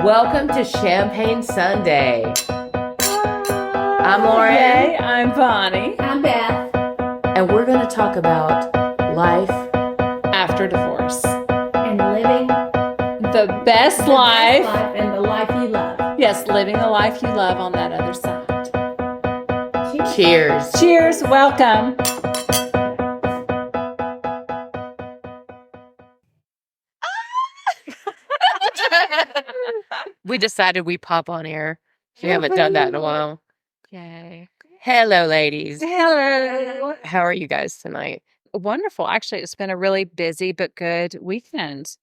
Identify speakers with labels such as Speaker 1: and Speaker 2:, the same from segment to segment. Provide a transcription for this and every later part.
Speaker 1: Welcome to Champagne Sunday. I'm Lauren.
Speaker 2: Hey, I'm Bonnie.
Speaker 3: I'm Beth.
Speaker 1: And we're going to talk about life
Speaker 2: After divorce.
Speaker 3: And living
Speaker 2: The best life.
Speaker 3: and the life you love.
Speaker 2: Yes, living the life you love on that other side.
Speaker 1: Cheers.
Speaker 2: Cheers. Welcome.
Speaker 1: We decided we pop on air. We haven't done that in a while.
Speaker 2: Yay.
Speaker 1: Hello, ladies.
Speaker 2: Hello.
Speaker 1: How are you guys tonight?
Speaker 2: Wonderful. Actually, it's been a really busy but good weekend.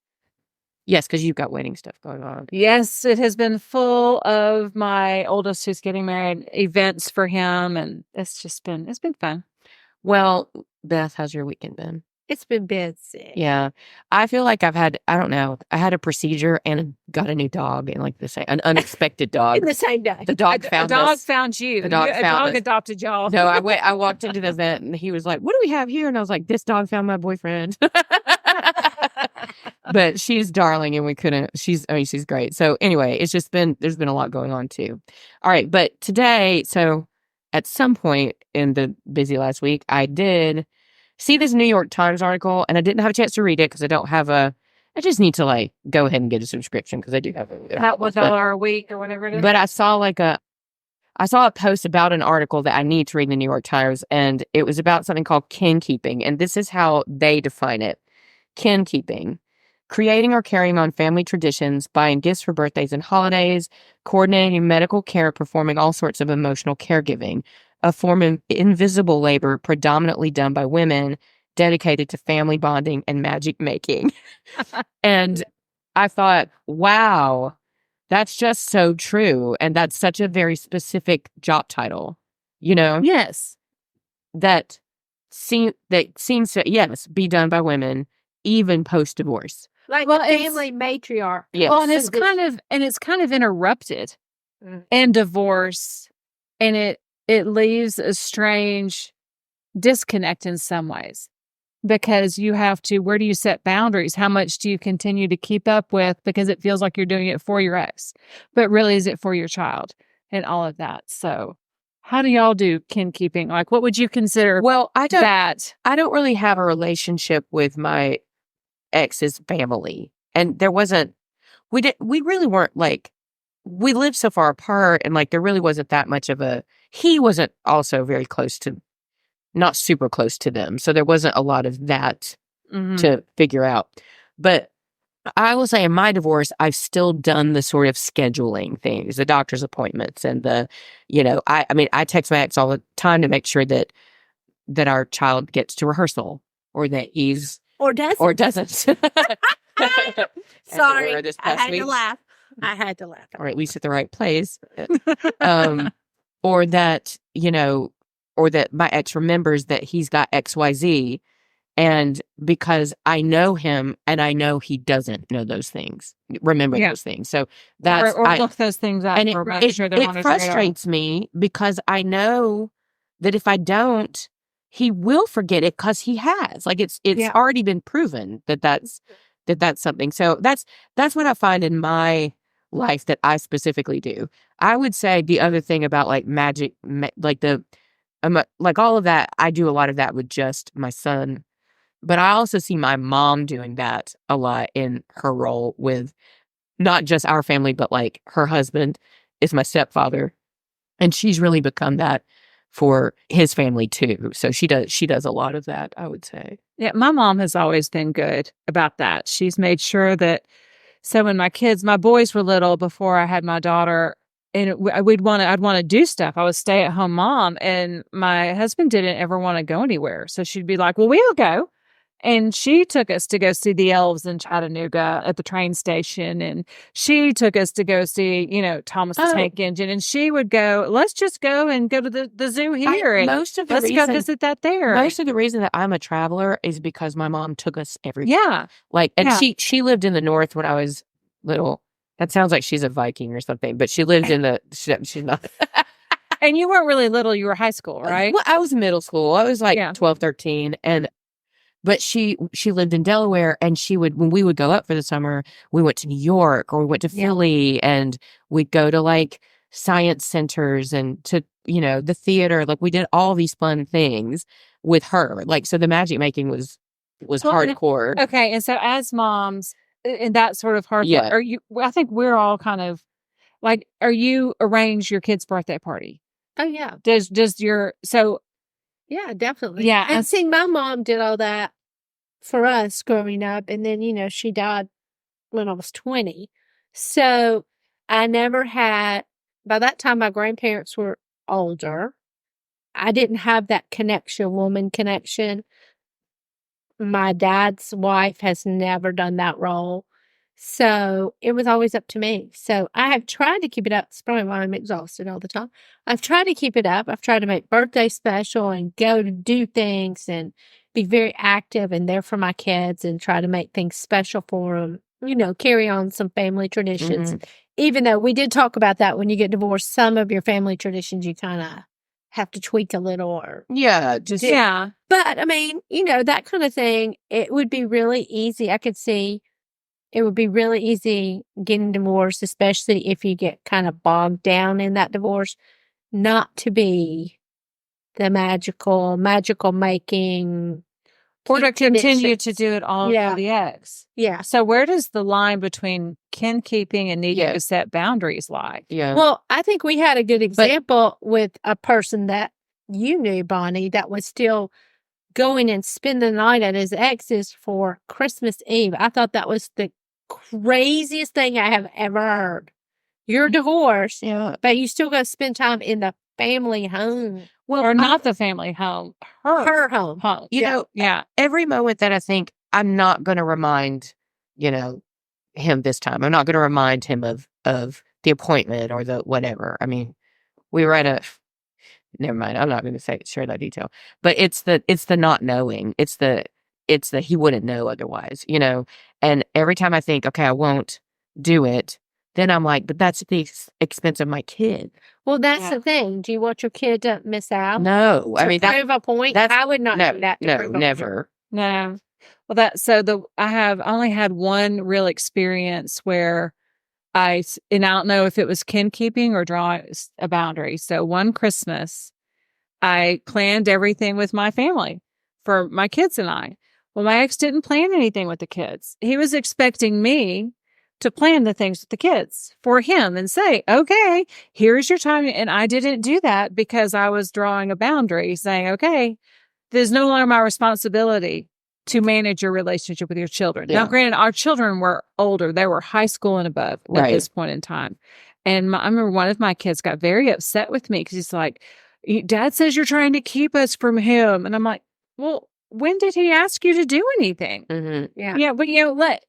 Speaker 1: Yes, because you've got wedding stuff going on.
Speaker 2: Yes, it has been full of my oldest who's getting married, events for him, and it's been fun.
Speaker 1: Well, Beth, how's your weekend been?
Speaker 3: It's been busy.
Speaker 1: Yeah. I feel like I had a procedure and got a new dog and an unexpected dog.
Speaker 3: In the same day.
Speaker 1: The dog found
Speaker 2: a dog
Speaker 1: us.
Speaker 2: found you.
Speaker 1: The dog
Speaker 2: a
Speaker 1: found
Speaker 2: dog
Speaker 1: us.
Speaker 2: adopted y'all.
Speaker 1: No, I walked into the event and he was like, "What do we have here?" And I was like, "This dog found my boyfriend." But she's darling and she's great. So anyway, there's been a lot going on too. All right. But today, so at some point in the busy last week, I did see this New York Times article and I didn't have a chance to read it because I just need to go ahead and get a subscription because I do have
Speaker 2: That was $1 a week or whatever it is.
Speaker 1: But I saw a post about an article that I need to read in the New York Times, and it was about something called kinkeeping, and this is how they define it. Kinkeeping: creating or carrying on family traditions, buying gifts for birthdays and holidays, coordinating medical care, performing all sorts of emotional caregiving, a form of invisible labor predominantly done by women, dedicated to family bonding and magic making. And I thought, wow, that's just so true. And that's such a very specific job title,
Speaker 2: Yes.
Speaker 1: that seems to, yes, be done by women, even post-divorce.
Speaker 3: Like
Speaker 2: Well,
Speaker 3: a
Speaker 2: it's-
Speaker 3: family matriarch.
Speaker 1: Yes.
Speaker 2: Well, and it's kind of interrupted in divorce, and it leaves a strange disconnect in some ways because you have to. Where do you set boundaries? How much do you continue to keep up with? Because it feels like you're doing it for your ex, but really, is it for your child and all of that? So, how do y'all do kinkeeping? Like, what would you consider?
Speaker 1: Well, I don't really have a relationship with my ex's family. And we really weren't we lived so far apart and there really wasn't that much he wasn't also very not super close to them. So there wasn't a lot of that to figure out. But I will say in my divorce, I've still done the sort of scheduling things, the doctor's appointments and I text my ex all the time to make sure that our child gets to rehearsal or that he's
Speaker 3: Or doesn't.
Speaker 1: or doesn't.
Speaker 3: Sorry.
Speaker 1: Or this
Speaker 3: I
Speaker 1: past
Speaker 3: had
Speaker 1: week.
Speaker 3: to laugh. I had to laugh.
Speaker 1: Or at least at the right place. Or that, or that my ex remembers that he's got XYZ. And because I know him and I know he doesn't know those things, remember those things. So that's,
Speaker 2: or look those things up.
Speaker 1: and
Speaker 2: or make sure they're on
Speaker 1: it
Speaker 2: his radar.
Speaker 1: frustrates me because I know that if I don't, he will forget it because he has. It's already been proven that that's something. So that's what I find in my life that I specifically do. I would say the other thing about magic, all of that, I do a lot of that with just my son. But I also see my mom doing that a lot in her role with not just our family, but her husband is my stepfather. And she's really become that for his family too. So she does a lot of that, I would say.
Speaker 2: Yeah, my mom has always been good about that. She's made sure that, so when my boys were little, before I had my daughter, and I'd want to do stuff. I was stay-at-home mom, and my husband didn't ever want to go anywhere. So she'd be like, "Well, we'll go." And she took us to go see the elves in Chattanooga at the train station. And she took us to go see, Thomas the Tank Engine. And she would go, let's just go and go to the zoo here. Let's go visit that there.
Speaker 1: Most of the reason that I'm a traveler is because my mom took us everywhere.
Speaker 2: Yeah.
Speaker 1: She lived in the North when I was little. That sounds like she's a Viking or something, but she lived in she's not.
Speaker 2: And you weren't really little. You were high school, right?
Speaker 1: Well, I was in middle school. I was 12, 13. And but she lived in Delaware, and when we would go up for the summer, we went to New York or we went to Philly, and we'd go to like science centers and to, the theater. Like we did all these fun things with her. Like, so the magic making was hardcore.
Speaker 2: Okay. And so as moms in that sort of hard,
Speaker 1: Yeah.
Speaker 2: are you, I think we're all kind of like, are you arrange your kid's birthday party?
Speaker 3: Oh, yeah.
Speaker 2: Does your, so.
Speaker 3: Yeah, definitely.
Speaker 2: Yeah.
Speaker 3: And see, my mom did all that for us growing up. And then, she died when I was 20. So I never had, by that time, my grandparents were older. I didn't have that woman connection. My dad's wife has never done that role. So it was always up to me. So I have tried to keep it up. It's probably why I'm exhausted all the time. I've tried to keep it up. I've tried to make birthday special and go to do things and be very active and there for my kids and try to make things special for them. Carry on some family traditions.
Speaker 1: Mhm.
Speaker 3: Even though we did talk about that when you get divorced, some of your family traditions you kind of have to tweak a little or
Speaker 1: Yeah, just
Speaker 2: Yeah.
Speaker 3: but I mean, that kind of thing, it would be really easy. I could see it would be really easy getting divorced, especially if you get kind of bogged down in that divorce, not to be the magical making.
Speaker 2: Or to
Speaker 3: keep
Speaker 2: continue to
Speaker 3: traditions.
Speaker 2: do it all
Speaker 3: Yeah.
Speaker 2: for the ex.
Speaker 3: Yeah.
Speaker 2: So where does the line between kin keeping and needing
Speaker 1: Yeah.
Speaker 2: to set boundaries lie?
Speaker 1: yeah.
Speaker 3: Well, I think we had a good example with a person that you knew, Bonnie, that was still going and spending the night at his ex's for Christmas Eve. I thought that was the craziest thing I have ever heard. You're divorced,
Speaker 1: Yeah.
Speaker 3: but you still got to spend time in the family home.
Speaker 1: Well,
Speaker 2: Or not the family home.
Speaker 3: Her home.
Speaker 2: home.
Speaker 1: Yeah. Every moment that I think I'm not going to remind, him this time. I'm not going to remind him of the appointment or the whatever. I mean, we were at never mind. I'm not going to share that detail, but it's the not knowing. It's the he wouldn't know otherwise, and every time I think, okay, I won't do it, then I'm like, but that's at the expense of my kid.
Speaker 3: Well, that's the thing. Do you want your kid to miss out?
Speaker 1: No, I mean,
Speaker 3: prove a point? I would not do that.
Speaker 1: No, never.
Speaker 2: No. Well, I only had one real experience where and I don't know if it was kin keeping or drawing a boundary. So one Christmas, I planned everything with my family for my kids and I. Well, my ex didn't plan anything with the kids. He was expecting me to plan the things with the kids for him and say, okay, here's your time. And I didn't do that because I was drawing a boundary saying, okay, there's no longer my responsibility to manage your relationship with your children.
Speaker 1: Yeah.
Speaker 2: Now, granted, our children were older. They were high school and above at this point in time. And I remember one of my kids got very upset with me because he's like, Dad says you're trying to keep us from him. And I'm like, well, when did he ask you to do anything?
Speaker 1: Mm-hmm.
Speaker 3: Yeah.
Speaker 2: Yeah, but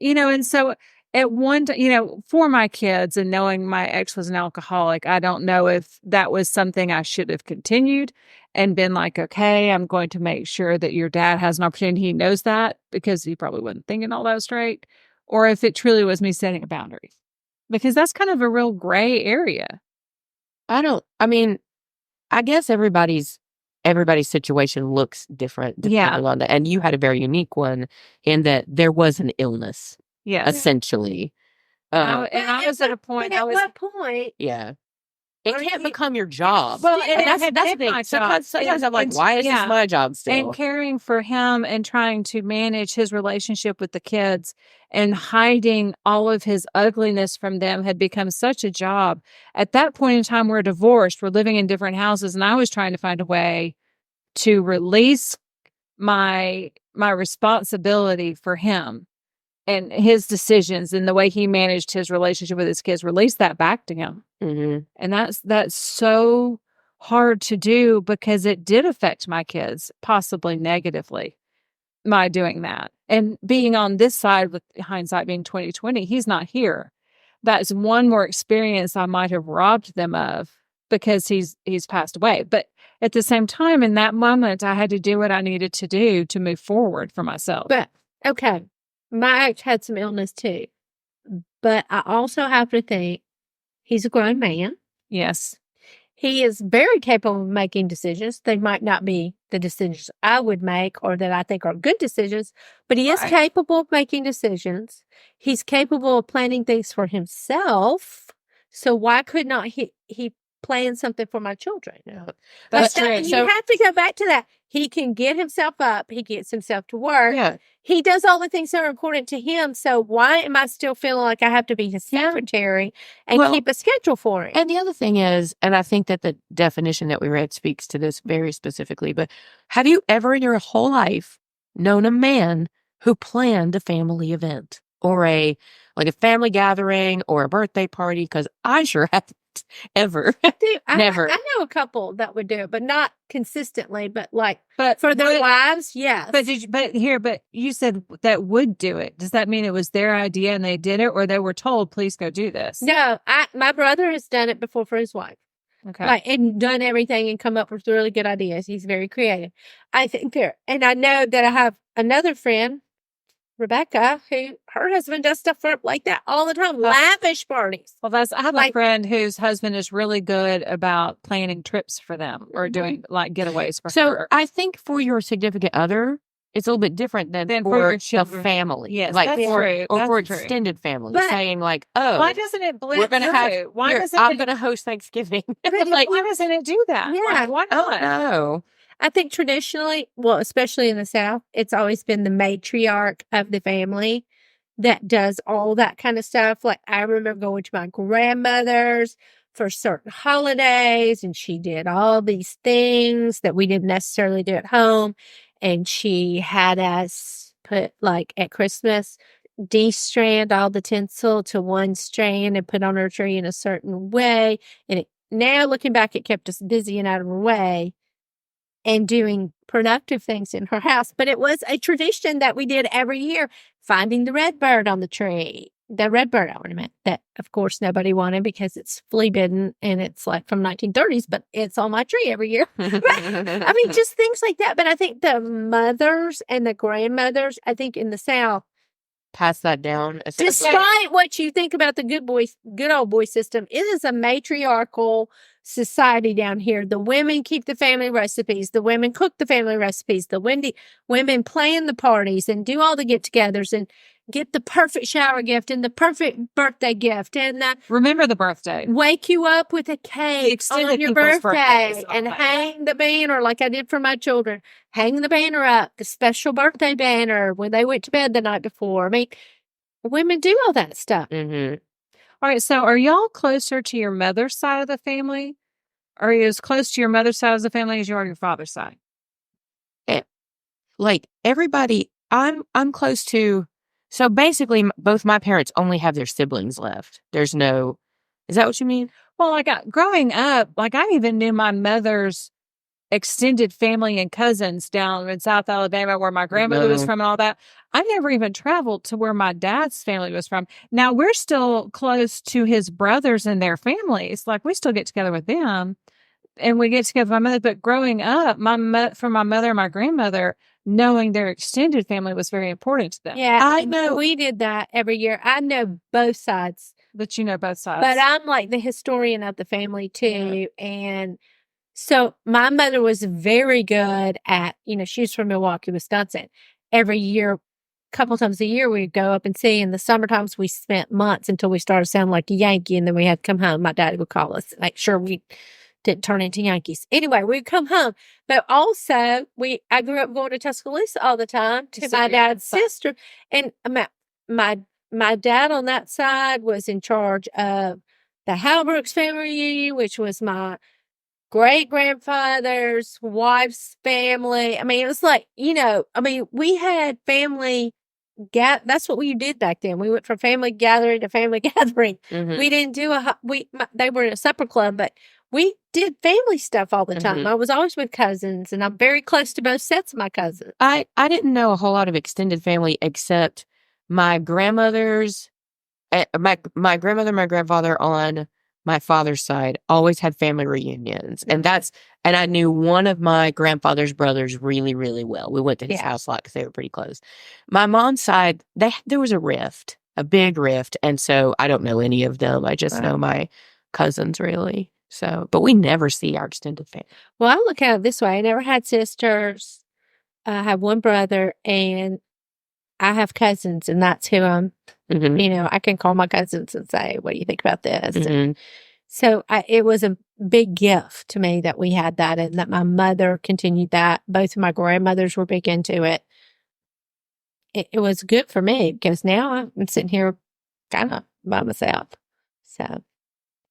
Speaker 2: and so at one time, for my kids and knowing my ex was an alcoholic, I don't know if that was something I should have continued and been like, okay, I'm going to make sure that your dad has an opportunity. He knows that because he probably wasn't thinking all that straight. Or if it truly was me setting a boundary, because that's kind of a real gray area.
Speaker 1: I guess everybody's situation looks different depending on that. And you had a very unique one in that there was an illness.
Speaker 2: Yes.
Speaker 1: Essentially.
Speaker 2: I was at a point.
Speaker 3: At what point?
Speaker 1: Yeah. It can't become your job.
Speaker 2: Well,
Speaker 1: and that's the thing. Sometimes I'm like, why is this my job still?
Speaker 2: And caring for him and trying to manage his relationship with the kids and hiding all of his ugliness from them had become such a job. At that point in time, we're divorced. We're living in different houses. And I was trying to find a way to release my responsibility for him and his decisions and the way he managed his relationship with his kids, release that back to him.
Speaker 1: Mm-hmm.
Speaker 2: And that's so hard to do because it did affect my kids, possibly negatively, my doing that. And being on this side with hindsight being 2020, he's not here. That's one more experience I might have robbed them of because he's passed away. But at the same time, in that moment, I had to do what I needed to do to move forward for myself.
Speaker 3: But, okay, my ex had some illness too. But I also have to think he's a grown man.
Speaker 2: Yes.
Speaker 3: He is very capable of making decisions. They might not be the decisions I would make or that I think are good decisions, but he is
Speaker 2: Right.
Speaker 3: capable of making decisions. He's capable of planning things for himself. So why could not he plan something for my children?
Speaker 1: Yeah.
Speaker 2: That's
Speaker 3: But
Speaker 2: true.
Speaker 3: you have to go back to that. He can get himself up. He gets himself to work.
Speaker 1: Yeah.
Speaker 3: He does all the things that are important to him. So why am I still feeling like I have to be his secretary and
Speaker 1: Well,
Speaker 3: keep a schedule for him?
Speaker 1: And the other thing is, and I think that the definition that we read speaks to this very specifically, but have you ever in your whole life known a man who planned a family event or a family gathering or a birthday party? Because I sure haven't ever. Never.
Speaker 3: I know a couple that would do it, but not consistently. But
Speaker 2: But
Speaker 3: for their wives, yes.
Speaker 2: But you said that would do it. Does that mean it was their idea and they did it, or they were told, please go do this?
Speaker 3: No, my brother has done it before for his wife.
Speaker 2: Okay.
Speaker 3: And done everything and come up with really good ideas. He's very creative. I think and I know that I have another friend, Rebecca, who her husband does stuff like that all the time. Lavish parties.
Speaker 2: Well, I have a friend whose husband is really good about planning trips for them or doing getaways for her.
Speaker 1: I think for your significant other, it's a little bit different than for
Speaker 2: your
Speaker 1: the
Speaker 2: children.
Speaker 1: family.
Speaker 2: Yes,
Speaker 1: that's
Speaker 2: true.
Speaker 1: Or
Speaker 2: That's
Speaker 1: for
Speaker 2: true.
Speaker 1: extended family.
Speaker 3: But
Speaker 1: saying
Speaker 2: why doesn't it blend
Speaker 1: we're going to have, I'm going to host Thanksgiving.
Speaker 2: why doesn't it do that?
Speaker 3: Yeah.
Speaker 2: Why not?
Speaker 1: No.
Speaker 3: I think traditionally, well, especially in the South, it's always been the matriarch of the family that does all that kind of stuff. Like I remember going to my grandmother's for certain holidays, and she did all these things that we didn't necessarily do at home. And she had us put at Christmas, de-strand all the tinsel to one strand and put on our tree in a certain way. And now looking back, it kept us busy and out of our way and doing productive things in her house. But it was a tradition that we did every year, finding the red bird on the tree, the red bird ornament that, of course, nobody wanted because it's flea bitten and it's from 1930s, but it's on my tree every year. I mean, just things like that. But I think the mothers and the grandmothers, I think in the South,
Speaker 1: pass that down.
Speaker 3: Despite what you think about the good old boy system, it is a matriarchal society down here. The women keep the family recipes. The women cook the family recipes. The women plan the parties and do all the get-togethers and get the perfect shower gift and the perfect birthday gift and
Speaker 2: remember the birthday.
Speaker 3: Wake you up with a cake on your birthday and hang the banner like I did for my children. Hang the banner up, the special birthday banner when they went to bed the night before. I mean, women do all that stuff.
Speaker 1: Mm-hmm.
Speaker 2: All right. So are y'all closer to your mother's side of the family? Are you as close to your mother's side of the family as you are your father's side?
Speaker 1: Everybody, I'm close to. So basically, both my parents only have their siblings left. There's no. Is that what you mean?
Speaker 2: Well, growing up, I even knew my mother's extended family and cousins down in South Alabama where my grandmother was from and all that. I never even traveled to where my dad's family was from. Now, we're still close to his brothers and their families. We still get together with them and we get together with my mother. But growing up, for my mother and my grandmother, knowing their extended family was very important to them.
Speaker 3: Yeah, I know. We did that every year. I know both sides.
Speaker 2: But you know both sides.
Speaker 3: But I'm the historian of the family too. Yeah. And so my mother was very good at, she's from Milwaukee, Wisconsin. Every year, a couple times a year, we'd go up and see. In the summer times, we spent months until we started sounding like a Yankee. And then we had to come home. My daddy would call us, make sure we didn't turn into Yankees. Anyway, we'd come home. But also, I grew up going to Tuscaloosa all the time to my dad's sister. And my dad on that side was in charge of the Halbrooks family reunion, which was my great-grandfather's wife's family. I mean, it was we had family. That's what we did back then. We went from family gathering to family gathering. Mm-hmm. We didn't do they were in a supper club, but we did family stuff all the time. Mm-hmm. I was always with cousins, and I'm very close to both sets of my cousins.
Speaker 1: I didn't know a whole lot of extended family except my grandmother's, my grandmother, my grandfather on my father's side always had family reunions. Mm-hmm. And I knew one of my grandfather's brothers really, really well. We went to his house a lot because they were pretty close. My mom's side, there was a big rift. And so I don't know any of them. I just know my cousins really. So, but we never see our extended family.
Speaker 3: Well, I look at it this way. I never had sisters. I have one brother, and I have cousins, and that's who I'm,
Speaker 1: Mm-hmm.
Speaker 3: I can call my cousins and say, what do you think about this? And
Speaker 1: Mm-hmm.
Speaker 3: so it was a big gift to me that we had that and that my mother continued that. Both of my grandmothers were big into it. It was good for me because now I'm sitting here kind of by myself. So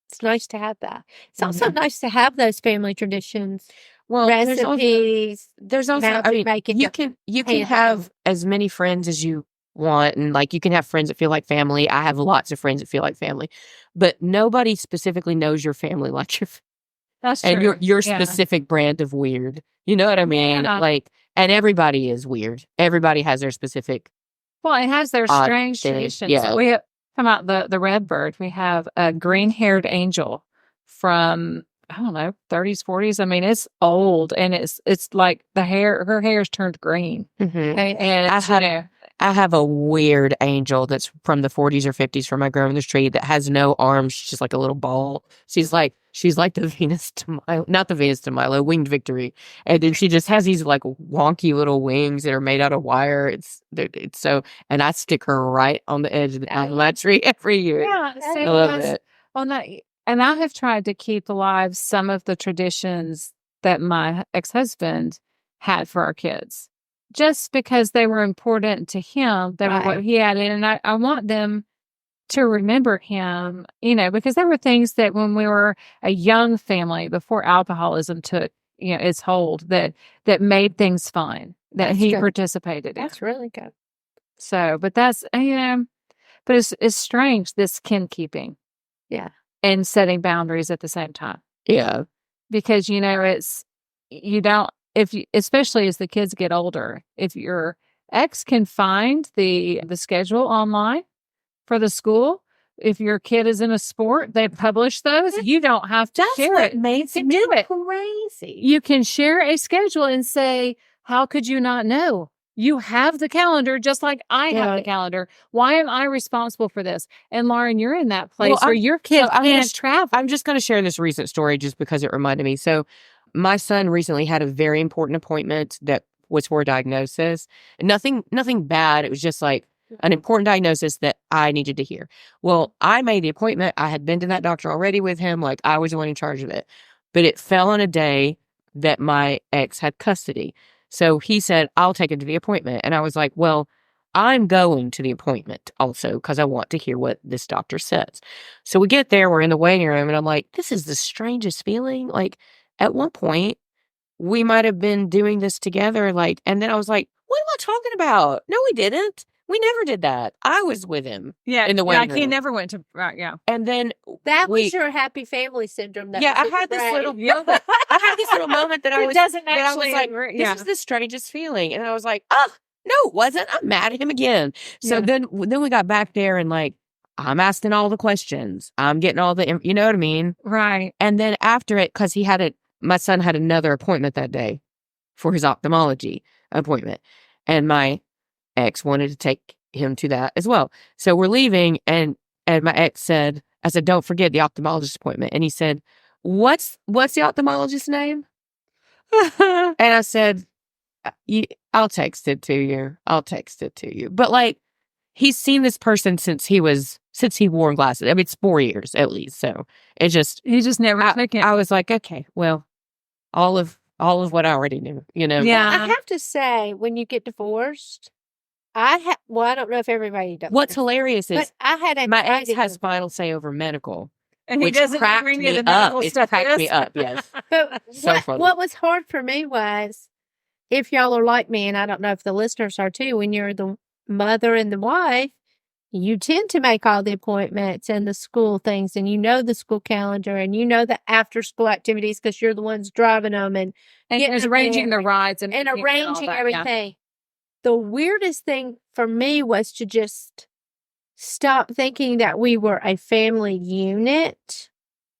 Speaker 3: it's nice to have that. It's also nice to have those family traditions,
Speaker 1: Well,
Speaker 3: recipes.
Speaker 1: there's also, I
Speaker 3: magic
Speaker 1: mean,
Speaker 3: making
Speaker 1: you
Speaker 3: the
Speaker 1: can have as many friends as you want, and like you can have friends that feel like family. I have lots of friends that feel like family, but nobody specifically knows your family like
Speaker 2: That's
Speaker 1: and
Speaker 2: true.
Speaker 1: your
Speaker 2: Yeah.
Speaker 1: specific brand of weird. You know what I mean?
Speaker 2: Yeah.
Speaker 1: Like, and everybody is weird. Everybody has their specific
Speaker 2: Well, it has their
Speaker 1: odd
Speaker 2: strange
Speaker 1: thing.
Speaker 2: traditions.
Speaker 1: Yeah.
Speaker 2: We have, come out the red bird. We have a green-haired angel from, I don't know, 30s, 40s. I mean, it's old, and it's like her hair's turned green.
Speaker 1: Mm-hmm.
Speaker 2: And
Speaker 1: I have a weird angel that's from the 40s or 50s from my grandmother's tree that has no arms. She's just like a little ball. She's like the Venus de Milo, not the Venus de Milo, Winged Victory. And then she just has these like wonky little wings that are made out of wire. It's so, and I stick her right on the edge of my tree every year.
Speaker 2: Yeah,
Speaker 1: I love it.
Speaker 2: Well, no, and I have tried to keep alive some of the traditions that my ex-husband had for our kids, just because they were important to him. They were what he added, and I want them to remember him, because there were things that when we were a young family before alcoholism took, its hold, that made things fun, that he participated in.
Speaker 3: That's really good.
Speaker 2: So, but that's, but it's strange, this kin keeping.
Speaker 3: Yeah.
Speaker 2: And setting boundaries at the same time.
Speaker 1: Yeah.
Speaker 2: Because, especially as the kids get older, if your ex can find the schedule online for the school, if your kid is in a sport, they publish those. You don't have to share it.
Speaker 3: Makes it
Speaker 2: do it
Speaker 3: crazy.
Speaker 2: You can share a schedule and say, how could you not know? You have the calendar just like I have the calendar. Why am I responsible for this? And Lauren, you're in that place where your kids can't travel.
Speaker 1: I'm just going to share this recent story just because it reminded me. So my son recently had a very important appointment that was for a diagnosis. Nothing bad. It was just like an important diagnosis that I needed to hear. Well, I made the appointment. I had been to that doctor already with him. Like I was the one in charge of it. But it fell on a day that my ex had custody. So he said, I'll take him to the appointment. And I was like, well, I'm going to the appointment also because I want to hear what this doctor says. So we get there, we're in the waiting room, and I'm like, this is the strangest feeling. Like at one point, we might have been doing this together. Like, and then I was like, what am I talking about? No, we didn't. We never did that. I was with him.
Speaker 2: Yeah.
Speaker 1: In the waiting room.
Speaker 2: He never went to, yeah.
Speaker 1: And then
Speaker 3: that was your happy family syndrome.
Speaker 1: I had this little moment. I had this little moment that I was like, this is the strangest feeling. And I was like, oh, no, it wasn't. I'm mad at him again. So then we got back there and like, I'm asking all the questions. I'm getting all the, you know what I mean?
Speaker 2: Right.
Speaker 1: And then after it, because my son had another appointment that day for his ophthalmology appointment. And my ex wanted to take him to that as well. So we're leaving and my ex said, I said, don't forget the ophthalmologist appointment. And he said, what's the ophthalmologist's name? And I said, I'll text it to you. But like, he's seen this person since he wore glasses. I mean, it's 4 years at least. So it just,
Speaker 2: he just never took it.
Speaker 1: I was like, okay, well, all of what I already knew,
Speaker 2: Yeah.
Speaker 3: I have to say, when you get divorced, I don't know if everybody does.
Speaker 1: What's hilarious is
Speaker 3: I had
Speaker 1: my ex has final say over medical,
Speaker 2: and he doesn't bring you the medical stuff.
Speaker 1: It cracked me up, yes.
Speaker 3: But
Speaker 1: So funny.
Speaker 3: What was hard for me was, if y'all are like me, and I don't know if the listeners are too, when you're the mother and the wife, you tend to make all the appointments and the school things, and you know the school calendar, and you know the after school activities because you're the ones driving them and
Speaker 2: arranging the rides and
Speaker 3: arranging everything. Yeah. The weirdest thing for me was to just stop thinking that we were a family unit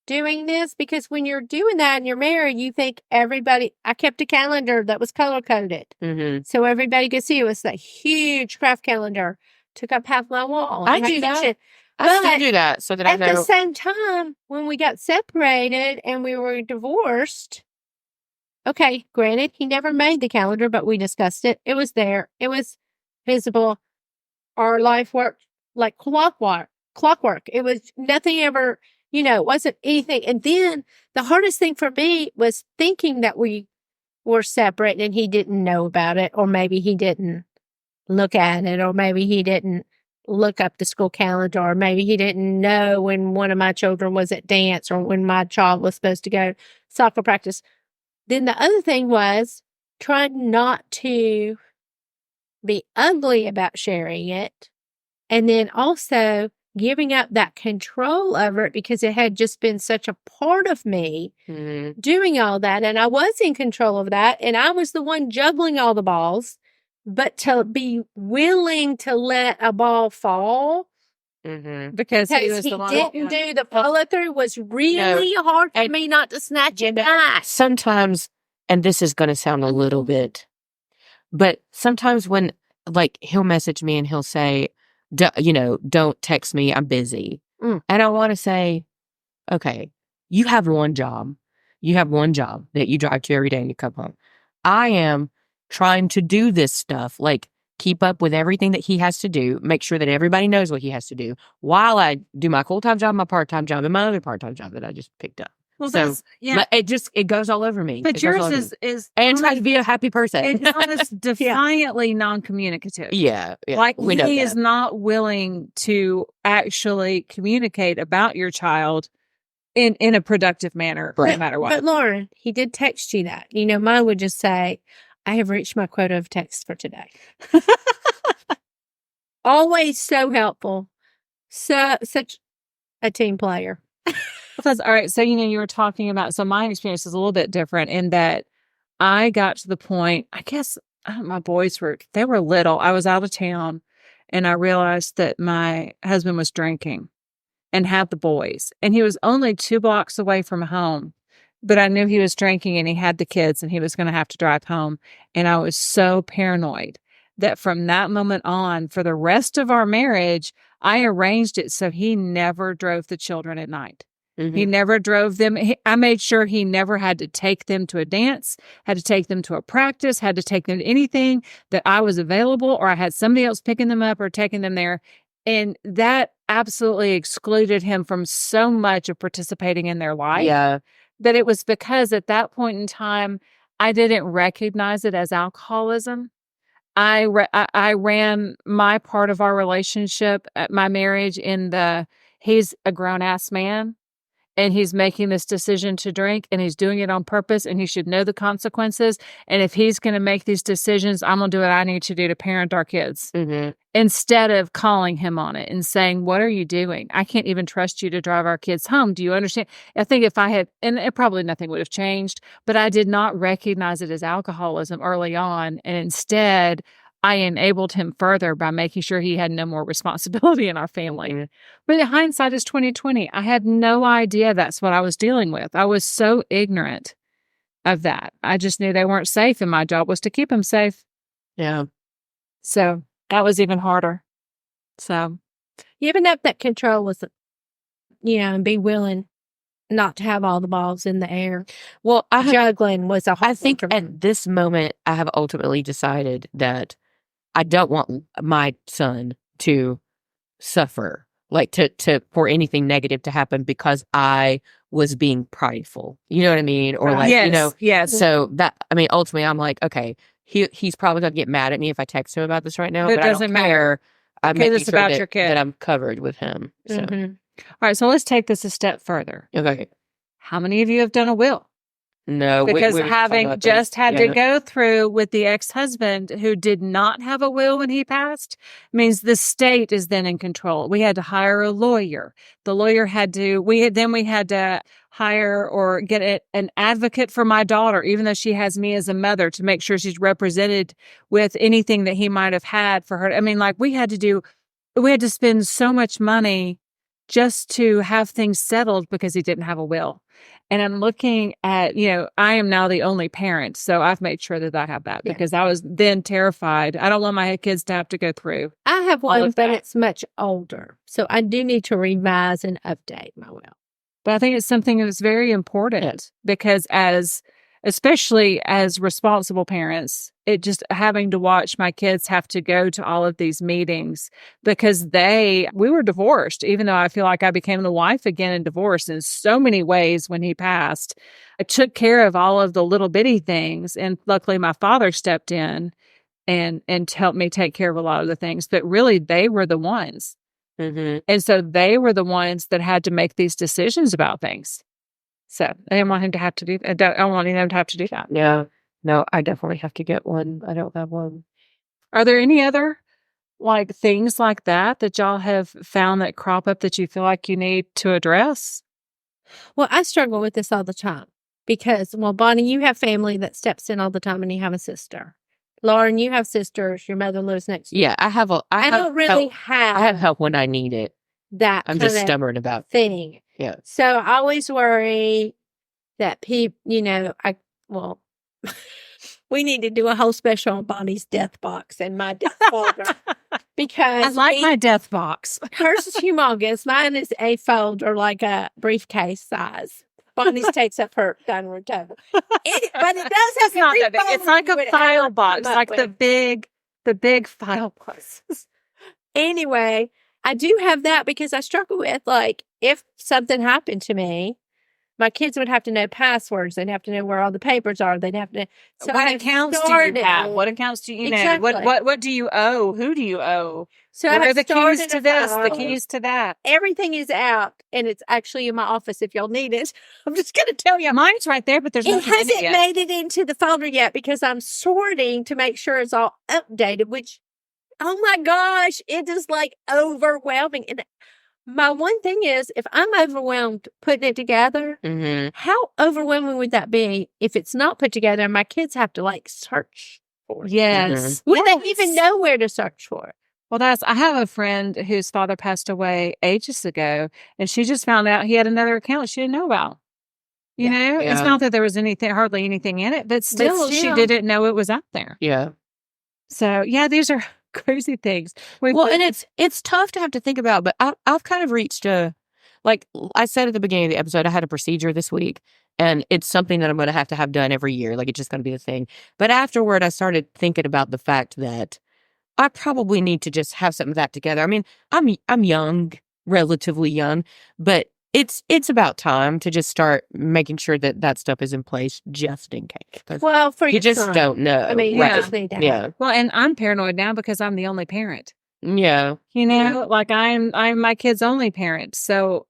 Speaker 3: doing this, because when you're doing that and you're married, you think everybody. I kept a calendar that was color coded, so everybody could see. It was that huge craft calendar, took up half my wall.
Speaker 1: I do that. I still
Speaker 3: But
Speaker 1: do that so that I
Speaker 3: at the
Speaker 1: know.
Speaker 3: same time, when we got separated and we were divorced, okay, granted, he never made the calendar, but we discussed it. It was there. It was visible. Our life worked like clockwork. It was nothing ever, it wasn't anything. And then the hardest thing for me was thinking that we were separate and he didn't know about it, or maybe he didn't look at it, or maybe he didn't look up the school calendar, or maybe he didn't know when one of my children was at dance or when my child was supposed to go soccer practice. Then the other thing was trying not to be ugly about sharing it. And then also giving up that control over it because it had just been such a part of me doing all that. And I was in control of that. And I was the one juggling all the balls. But to be willing to let a ball fall
Speaker 2: because he was
Speaker 3: he
Speaker 2: the one.
Speaker 3: didn't do the follow through was really hard for me not to snatch it back.
Speaker 1: Sometimes, and this is going to sound a little bit, but sometimes when, like, he'll message me and he'll say, don't text me, I'm busy. And I want to say, okay, you have one job. You have one job that you drive to every day and you come home. I am trying to do this stuff, like keep up with everything that he has to do, make sure that everybody knows what he has to do while I do my full-time job, my part-time job, and my other part-time job that I just picked up.
Speaker 2: Well,
Speaker 1: so it goes all over me.
Speaker 2: But yours is
Speaker 1: and try to be a happy person.
Speaker 2: It's almost defiantly non-communicative.
Speaker 1: Yeah.
Speaker 2: Like
Speaker 1: we know
Speaker 2: he
Speaker 1: that.
Speaker 2: is not willing to actually communicate about your child in a productive manner, no matter what.
Speaker 3: But Lauren, he did text you that. Mine would just say, I have reached my quota of texts for today. Always so helpful. Such a team player.
Speaker 2: Because, all right, so, you were talking about, so my experience is a little bit different in that I got to the point, I guess my boys they were little. I was out of town and I realized that my husband was drinking and had the boys. And he was only 2 blocks away from home. But I knew he was drinking and he had the kids and he was going to have to drive home. And I was so paranoid that from that moment on, for the rest of our marriage, I arranged it so he never drove the children at night. He never drove them. I made sure he never had to take them to a dance, had to take them to a practice, had to take them to anything, that I was available or I had somebody else picking them up or taking them there. And that absolutely excluded him from so much of participating in their life.
Speaker 1: Yeah.
Speaker 2: That it was because at that point in time, I didn't recognize it as alcoholism. I ran my part of our relationship, my marriage, he's a grown-ass man, and he's making this decision to drink, and he's doing it on purpose, and he should know the consequences. And if he's going to make these decisions, I'm going to do what I need to do to parent our kids. Instead of calling him on it and saying, what are you doing? I can't even trust you to drive our kids home. Do you understand? I think if I had, and probably nothing would have changed, but I did not recognize it as alcoholism early on. And instead, I enabled him further by making sure he had no more responsibility in our family. But hindsight is 2020. I had no idea that's what I was dealing with. I was so ignorant of that. I just knew they weren't safe, and my job was to keep them safe.
Speaker 1: Yeah.
Speaker 2: So that was even harder. So
Speaker 3: Giving up that control was, and be willing not to have all the balls in the air.
Speaker 1: Well,
Speaker 3: juggling was a hard
Speaker 1: I think at this moment, I have ultimately decided that I don't want my son to suffer, like to for anything negative to happen because I was being prideful. You know what I mean? Or like,
Speaker 2: yes.
Speaker 1: So that, I mean, ultimately I'm like, okay, he's probably going to get mad at me if I text him about this right now, but it doesn't matter. I'm making
Speaker 2: it's
Speaker 1: sure
Speaker 2: about your kid.
Speaker 1: that I'm covered with him. So.
Speaker 2: All right. So let's take this a step further.
Speaker 1: Okay.
Speaker 2: How many of you have done a will?
Speaker 1: No,
Speaker 2: because having just had to go through with the ex-husband who did not have a will when he passed means the state is then in control. We had to hire a lawyer. The lawyer had to, we had to hire or get an advocate for my daughter, even though she has me as a mother, to make sure she's represented with anything that he might have had for her. I mean, like we had to spend so much money just to have things settled because he didn't have a will. And I'm looking at, I am now the only parent. So I've made sure that I have that because I was then terrified. I don't want my kids to have to go through.
Speaker 3: I have
Speaker 2: all
Speaker 3: one,
Speaker 2: of
Speaker 3: but
Speaker 2: that.
Speaker 3: it's much older. So I do need to revise and update my will.
Speaker 2: But I think it's something that's very important because especially as responsible parents, it just having to watch my kids have to go to all of these meetings because we were divorced, even though I feel like I became the wife again in divorce in so many ways when he passed. I took care of all of the little bitty things. And luckily my father stepped in and helped me take care of a lot of the things. But really, they were the ones.
Speaker 1: Mm-hmm.
Speaker 2: And so they were the ones that had to make these decisions about things. So I didn't want him to have to do that. I don't want them to have to do that.
Speaker 1: Yeah. No, I definitely have to get one. I don't have one.
Speaker 2: Are there any other things like that y'all have found that crop up that you feel like you need to address?
Speaker 3: Well, I struggle with this all the time because, Bonnie, you have family that steps in all the time and you have a sister. Lauren, you have sisters. Your mother lives next to you.
Speaker 1: Yeah, I
Speaker 3: don't really have.
Speaker 1: I have help when I need it.
Speaker 3: That
Speaker 1: I'm just stubborn about
Speaker 3: thing.
Speaker 1: Yeah.
Speaker 3: So I always worry that people, we need to do a whole special on Bonnie's death box and my death folder because
Speaker 2: I like my death box.
Speaker 3: hers is humongous. Mine is a folder like a briefcase size. Bonnie's takes up her dining room table. But it does have
Speaker 2: not that big. It's like a file box, like the big file boxes.
Speaker 3: Anyway, I do have that because I struggle with if something happened to me, my kids would have to know passwords. They'd have to know where all the papers are. They'd have to know. So
Speaker 2: what accounts do you have? What accounts do you know?
Speaker 3: Exactly.
Speaker 2: What do you owe? Who do you owe?
Speaker 3: So
Speaker 2: what
Speaker 3: I
Speaker 2: are the keys to this?
Speaker 3: file.
Speaker 2: The keys to that?
Speaker 3: Everything is out, and it's actually in my office if y'all need it. I'm just going to tell you.
Speaker 2: Mine's right there, but there's nothing in it
Speaker 3: hasn't
Speaker 2: yet.
Speaker 3: made it into the folder yet because I'm sorting to make sure it's all updated, which, oh my gosh, it is overwhelming. And my one thing is, if I'm overwhelmed putting it together, how overwhelming would that be if it's not put together and my kids have to search for it?
Speaker 2: Yes.
Speaker 3: Would they even know where to search for it?
Speaker 2: Well, I have a friend whose father passed away ages ago, and she just found out he had another account she didn't know about. You know, it's not that there was hardly anything in it, but still, she didn't know it was out there.
Speaker 1: Yeah.
Speaker 2: So, these are crazy things.
Speaker 1: And it's tough to have to think about, but I've kind of reached like I said at the beginning of the episode, I had a procedure this week, and it's something that I'm going to have done every year. Like, it's just going to be a thing. But afterward, I started thinking about the fact that I probably need to just have some of that together. I mean, I'm young, relatively young, but it's about time to just start making sure that stuff is in place just in case.
Speaker 3: Well, for
Speaker 1: you just don't know.
Speaker 3: I mean, you just need to have
Speaker 1: yeah.
Speaker 2: Well, and I'm paranoid now because I'm the only parent.
Speaker 1: Yeah.
Speaker 2: You know, I'm my kid's only parent. So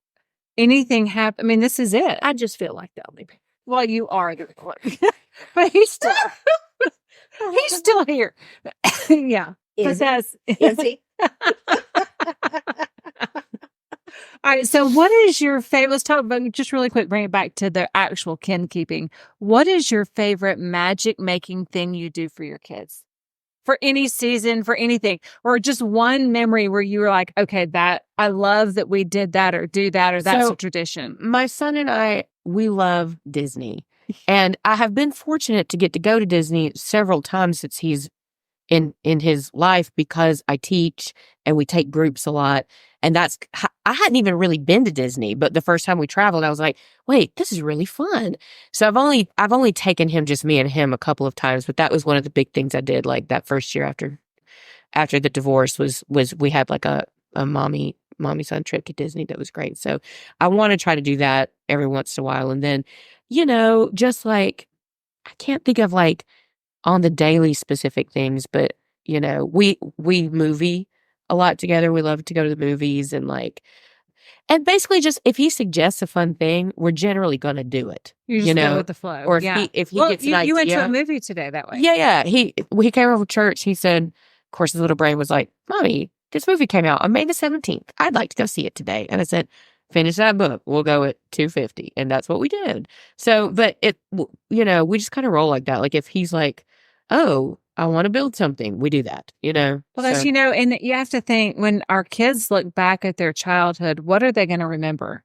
Speaker 2: anything happen. I mean, this is it.
Speaker 3: I just feel like the only parent.
Speaker 2: Well, you are the only, but he's still here. Yeah.
Speaker 3: Is he?
Speaker 2: All right. So what is your favorite? Let's talk about just really quick, bring it back to the actual kin keeping. What is your favorite magic making thing you do for your kids? For any season, for anything, or just one memory where you were like, okay, I love that we did that or do that, or that's a tradition.
Speaker 1: My son and I, we love Disney. And I have been fortunate to get to go to Disney several times since he's in his life because I teach and we take groups a lot. And I hadn't even really been to Disney, but the first time we traveled, I was like, wait, this is really fun. So I've only taken him, just me and him, a couple of times, but that was one of the big things I did like that first year after the divorce was we had like a mommy son trip to Disney that was great. So I want to try to do that every once in a while. And then, just I can't think of on the daily specific things, but we movie a lot together. We love to go to the movies and basically just if he suggests a fun thing, we're generally gonna do it.
Speaker 2: You just go with the flow.
Speaker 1: Or if he gets an idea.
Speaker 2: You went to a movie today that way.
Speaker 1: Yeah. He came over to church. He said, of course, his little brain was like, "Mommy, this movie came out on May the 17th. I'd like to go see it today." And I said, "Finish that book. We'll go at 2:50." And that's what we did. So, but we just kind of roll like that. Like if he's like, "Oh, I want to build something," we do that, Well,
Speaker 2: that's, and you have to think when our kids look back at their childhood, what are they going to remember?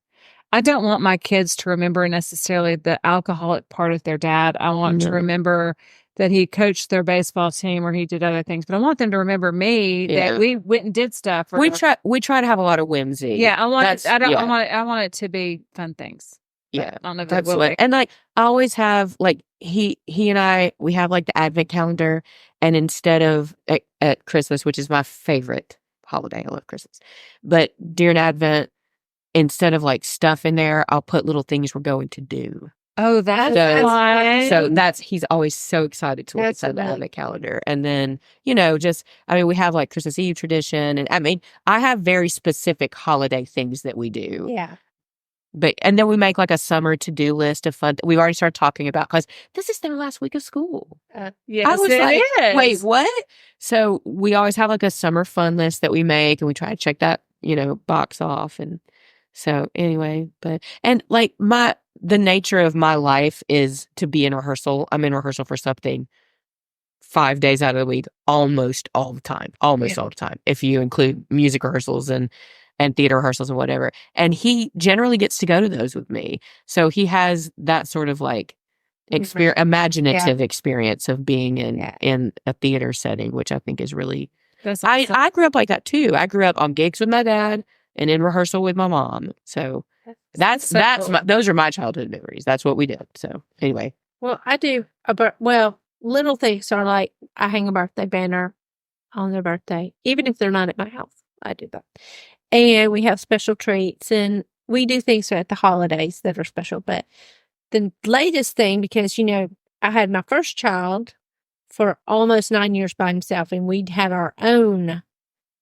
Speaker 2: I don't want my kids to remember necessarily the alcoholic part of their dad. I want to remember that he coached their baseball team or he did other things, but I want them to remember me that we went and did stuff.
Speaker 1: We try to have a lot to whimsy.
Speaker 2: Yeah, I want it to be fun things.
Speaker 1: Yeah,
Speaker 2: I don't know if
Speaker 1: that's what. And like I always have like he and I we have like the advent calendar, and instead of at Christmas, which is my favorite holiday, I love Christmas, but during Advent, instead of like stuff in there, I'll put little things we're going to do.
Speaker 2: Oh, that's fun.
Speaker 1: So he's always so excited to look inside the advent calendar. And then, we have like Christmas Eve tradition. And I have very specific holiday things that we do.
Speaker 3: Yeah.
Speaker 1: And then we make like a summer to-do list of fun. We've already started talking about, because this is their last week of school.
Speaker 2: Yes,
Speaker 1: I was
Speaker 2: it is.
Speaker 1: Wait, what? So we always have like a summer fun list that we make, and we try to check that, box off. And so anyway, and like the nature of my life is to be in rehearsal. I'm in rehearsal for something 5 days out of the week, almost all the time, all the time, if you include music rehearsals and theater rehearsals and whatever. And he generally gets to go to those with me. So he has that sort of like imaginative experience of being in a theater setting, which I think is really, I grew up like that too. I grew up on gigs with my dad and in rehearsal with my mom. So that's cool. Those are my childhood memories. That's what we did. So anyway.
Speaker 3: Well, I do. Little things are like I hang a birthday banner on their birthday, even if they're not at my house. I do that. And we have special treats, and we do things at the holidays that are special. But the latest thing, because, I had my first child for almost 9 years by himself, and we'd had our own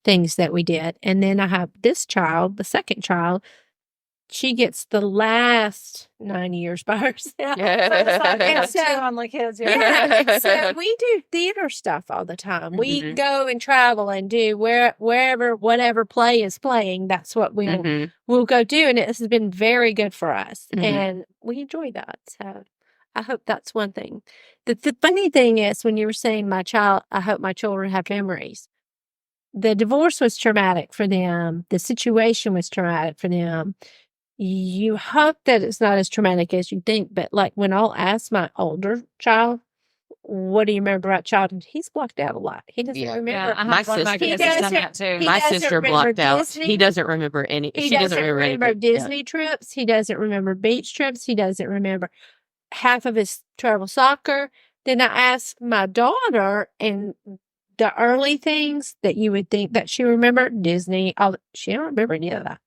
Speaker 3: things that we did. And then I have this child, the second child. She gets the last 9 years by herself. So we do theater stuff all the time. We go and travel and do wherever, whatever play is playing. That's what we'll go do. And it has been very good for us. And we enjoy that. So I hope that's one thing. The funny thing is, when you were saying I hope my children have memories. The divorce was traumatic for them. The situation was traumatic for them. You hope that it's not as traumatic as you think, but like when I'll ask my older child, what do you remember about childhood? He's blocked out a lot. He doesn't remember.
Speaker 2: Yeah,
Speaker 1: my sister, my sister blocked out. He doesn't remember any. She doesn't remember
Speaker 3: Disney trips. He doesn't remember beach trips. He doesn't remember half of his travel soccer. Then I asked my daughter, and the early things that you would think that she remembered, Disney, she don't remember any of that.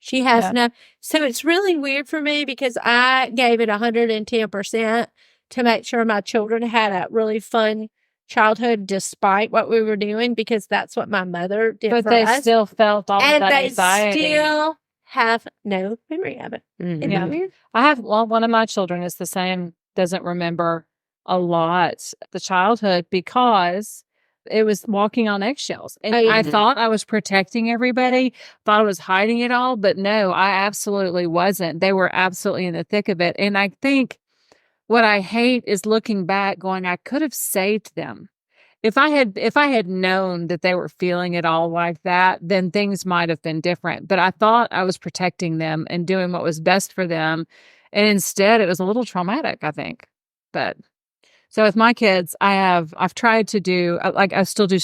Speaker 3: She has no. So it's really weird for me, because I gave it 110% to make sure my children had a really fun childhood despite what we were doing, because that's what my mother did for us.
Speaker 2: But they still felt all of that anxiety.
Speaker 3: And they still have no memory of it. Isn't that weird?
Speaker 2: One of my children is the same, doesn't remember a lot the childhood, because it was walking on eggshells. And I thought I was protecting everybody, thought I was hiding it all, but no, I absolutely wasn't. They were absolutely in the thick of it. And I think what I hate is looking back going, I could have saved them. If I had known that they were feeling it all like that, then things might have been different. But I thought I was protecting them and doing what was best for them. And instead it was a little traumatic, I think. But so with my kids, I've tried to do, like I still do,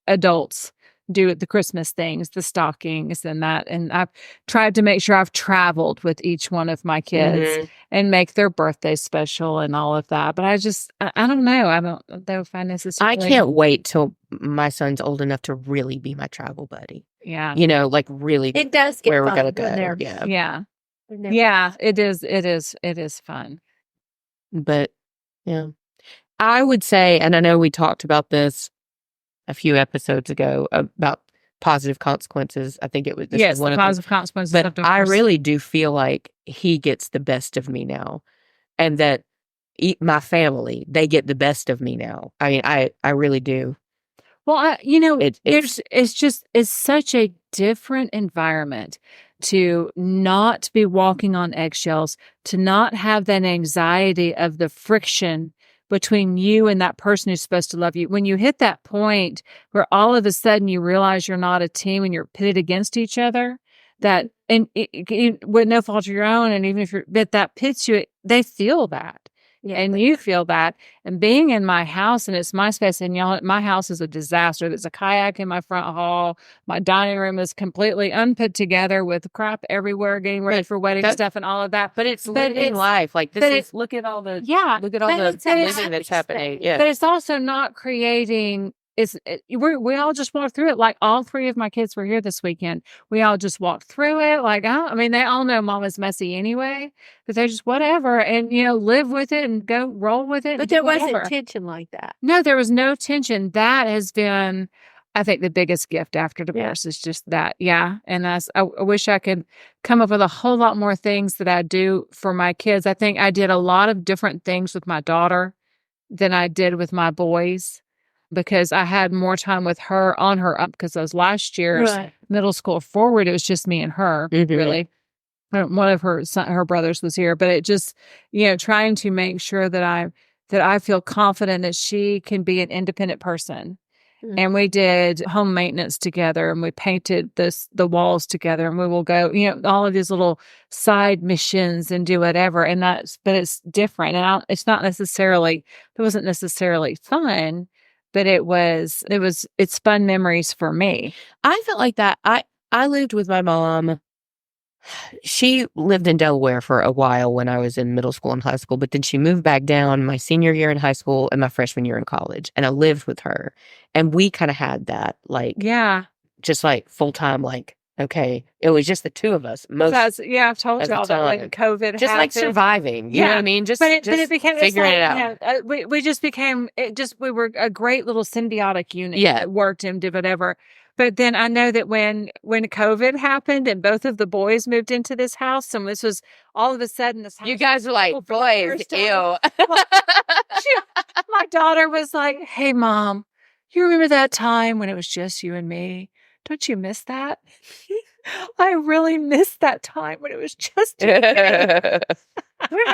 Speaker 2: adults do the Christmas things, the stockings and that. And I've tried to make sure I've traveled with each one of my kids and make their birthday special and all of that. But I don't know. I don't know if I necessarily.
Speaker 1: I can't wait till my son's old enough to really be my travel buddy.
Speaker 2: Yeah.
Speaker 1: Like really.
Speaker 3: It does get
Speaker 1: where
Speaker 3: fun
Speaker 1: we're going to go.
Speaker 3: there.
Speaker 1: Yeah.
Speaker 2: Yeah, it is fun.
Speaker 1: But yeah, I would say, and I know we talked about this a few episodes ago about positive consequences. I think it was
Speaker 2: one of positive consequences.
Speaker 1: But I really do feel like he gets the best of me now, and that my family, they get the best of me now. I mean, I really do.
Speaker 2: Well, it's such a different environment to not be walking on eggshells, to not have that anxiety of the friction between you and that person who's supposed to love you. When you hit that point where all of a sudden you realize you're not a team and you're pitted against each other, that and with no fault of your own, and even if but that pits you, they feel that.
Speaker 3: Yeah.
Speaker 2: And you feel that. And being in my house, and it's my space, and y'all, my house is a disaster. There's a kayak in my front hall. My dining room is completely unput together with crap everywhere, getting ready for wedding stuff and all of that.
Speaker 1: But it's living life. Like this is look at all the look at all the living that's happening. Yeah.
Speaker 2: But it's also not creating. We all just walked through it. Like all three of my kids were here this weekend. We all just walked through it. Like, I mean, they all know Mama's messy anyway, but they're just whatever, and live with it and go roll with it.
Speaker 3: But there wasn't tension like that.
Speaker 2: No, there was no tension. That has been, I think, the biggest gift after divorce is just that. Yeah, and I wish I could come up with a whole lot more things that I do for my kids. I think I did a lot of different things with my daughter than I did with my boys, because I had more time with her on her up, because those last years, middle school forward, it was just me and her, really. One of her brothers was here, but it just, trying to make sure that I feel confident that she can be an independent person. And we did home maintenance together, and we painted the walls together, and we will go, all of these little side missions and do whatever. And but it's different. And it wasn't necessarily fun, but it's fun memories for me.
Speaker 1: I felt like that. I lived with my mom. She lived in Delaware for a while when I was in middle school and high school, but then she moved back down my senior year in high school and my freshman year in college. And I lived with her, and we kind of had that, just like full time, okay, it was just the two of us.
Speaker 2: I've told y'all that when COVID
Speaker 1: just
Speaker 2: happened,
Speaker 1: surviving. You know what I mean? But it became figuring it out.
Speaker 2: We just became we were a great little symbiotic unit that worked and did whatever. But then I know that when COVID happened and both of the boys moved into this house, and this was all of a sudden this house,
Speaker 1: you guys were like, boys, ew.
Speaker 2: My daughter was like, "Hey, Mom, you remember that time when it was just you and me? Don't you miss that?" I really miss that time when it was just you and me.
Speaker 3: We're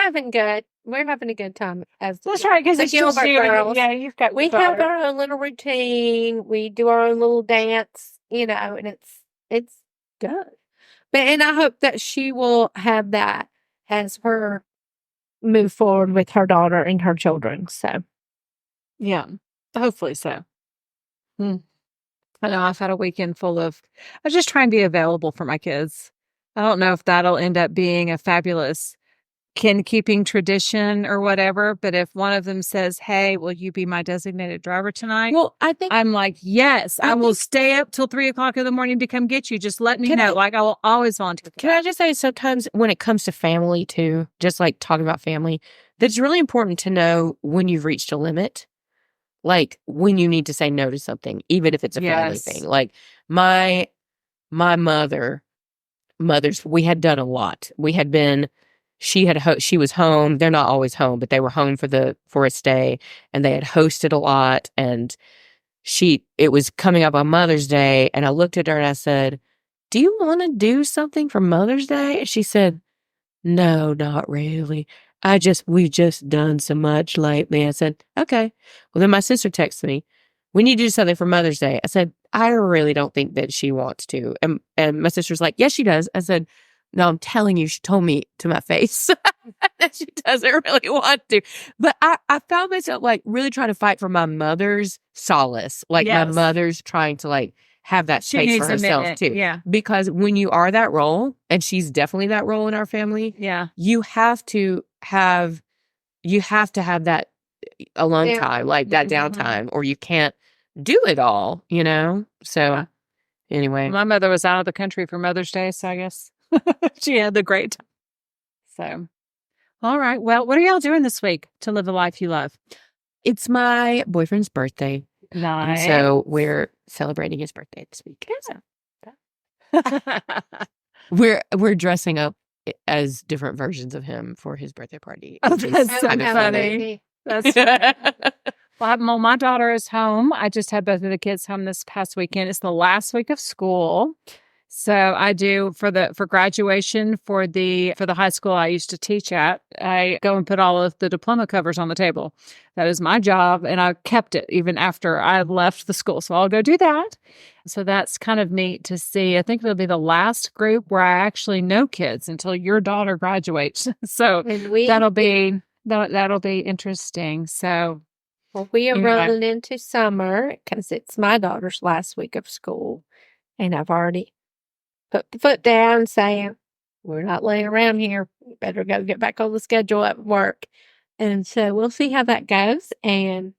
Speaker 3: having a good time as
Speaker 2: that's right, because it's just you.
Speaker 3: Girls.
Speaker 2: Yeah, you've got.
Speaker 3: We have our own little routine. We do our own little dance, and it's good. And I hope that she will have that as her move forward with her daughter and her children. So,
Speaker 2: yeah, hopefully so. I know I've had a weekend full of. I was just trying to be available for my kids. I don't know if that'll end up being a fabulous Kinkeeping tradition or whatever, but if one of them says, "Hey, will you be my designated driver tonight?"
Speaker 1: Well, I think
Speaker 2: I'm like, "Yes, I will stay up till 3:00 in the morning to come get you. Just let me know." I will always volunteer.
Speaker 1: Can I just say, sometimes when it comes to family too, just like talking about family, that it's really important to know when you've reached a limit, like when you need to say no to something, even if it's a family thing. Like my mother's, we had done a lot. We had been. She was home. They're not always home, but they were home for a stay, and they had hosted a lot. And it was coming up on Mother's Day, and I looked at her and I said, "Do you want to do something for Mother's Day?" And she said, "No, not really. We've just done so much lately." I said, "Okay." Well, then my sister texted me, "We need to do something for Mother's Day." I said, "I really don't think that she wants to." And my sister's like, "Yes, she does." I said, "No, I'm telling you, she told me to my face that she doesn't really want to." But I found myself really trying to fight for my mother's solace. My mother's trying to have that space for herself too.
Speaker 2: Yeah.
Speaker 1: Because when you are that role, and she's definitely that role in our family, you have to have that alone time, that downtime, or you can't do it all, So anyway.
Speaker 2: My mother was out of the country for Mother's Day, so I guess she had the great time. So, all right. Well, what are y'all doing this week to live the life you love?
Speaker 1: It's my boyfriend's birthday.
Speaker 2: Nice.
Speaker 1: So we're celebrating his birthday this week. We're dressing up as different versions of him for his birthday party.
Speaker 2: Oh, that's so funny. That's funny. Well, my daughter is home. I just had both of the kids home this past weekend. It's the last week of school. So I do for graduation for the high school I used to teach at. I go and put all of the diploma covers on the table. That is my job, and I kept it even after I left the school. So I'll go do that. So that's kind of neat to see. I think it'll be the last group where I actually know kids until your daughter graduates. So that'll be interesting. So
Speaker 3: we are rolling into summer because it's my daughter's last week of school, and I've already put the foot down saying, we're not laying around here. We better go get back on the schedule at work. And so we'll see how that goes. And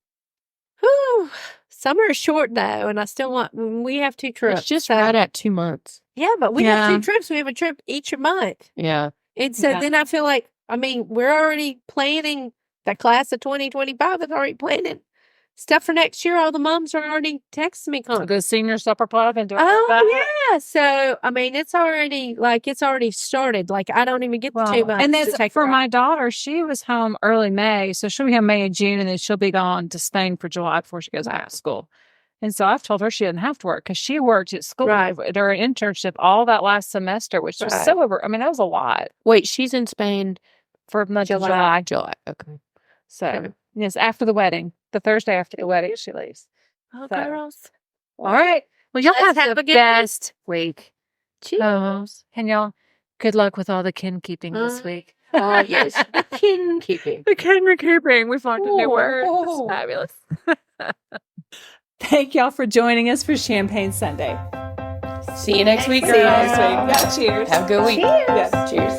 Speaker 3: summer is short though. And I still we have 2 trips.
Speaker 1: It's just right at 2 months.
Speaker 3: Yeah, but we have 2 trips. We have a trip each month.
Speaker 1: Yeah.
Speaker 3: And so then I feel like, we're already planning, the class of 2025 is already planning stuff for next year. All the moms are already texting me.
Speaker 2: The senior supper club and doing
Speaker 3: yeah. So, it's already started. Like, I don't even get the 2 months.
Speaker 2: And that's for my daughter. She was home early May. So she'll be home May and June, and then she'll be gone to Spain for July before she goes back to school. And so I've told her she doesn't have to work because she worked at school during internship all that last semester, which was that was a lot.
Speaker 1: Wait, she's in Spain
Speaker 2: for month of July.
Speaker 1: Okay.
Speaker 2: So, yes, after the wedding. The Thursday after the wedding, she leaves.
Speaker 3: Oh, girls.
Speaker 2: All right. Well, y'all have the best week.
Speaker 3: Cheers.
Speaker 2: And y'all, good luck with all the kinkeeping this week.
Speaker 1: Oh, yes. The kinkeeping.
Speaker 2: The kinkeeping. We've learned a new word. It's fabulous. Thank y'all for joining us for Champagne Sunday.
Speaker 1: See you next week, girls.
Speaker 2: See you next week. Yeah, cheers.
Speaker 1: Have a good week.
Speaker 3: Cheers.
Speaker 2: Yes.
Speaker 1: Cheers.